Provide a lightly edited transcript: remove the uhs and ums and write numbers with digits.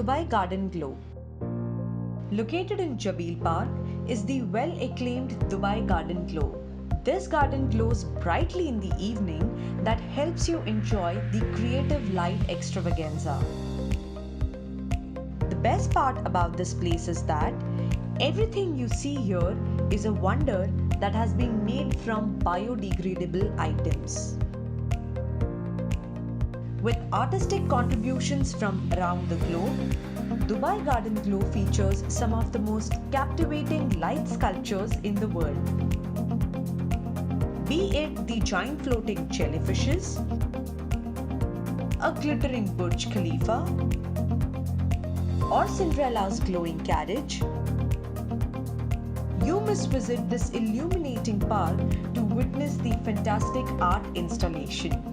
Dubai Garden Glow. Located in Zabeel Park is the well-acclaimed Dubai Garden Glow. This garden glows brightly in the evening that helps you enjoy the creative light extravaganza. The best part about this place is that everything you see here is a wonder that has been made from biodegradable items. With artistic contributions from around the globe, Dubai Garden Glow features some of the most captivating light sculptures in the world. Be it the giant floating jellyfishes, a glittering Burj Khalifa, or Cinderella's glowing carriage, you must visit this illuminating park to witness the fantastic art installation.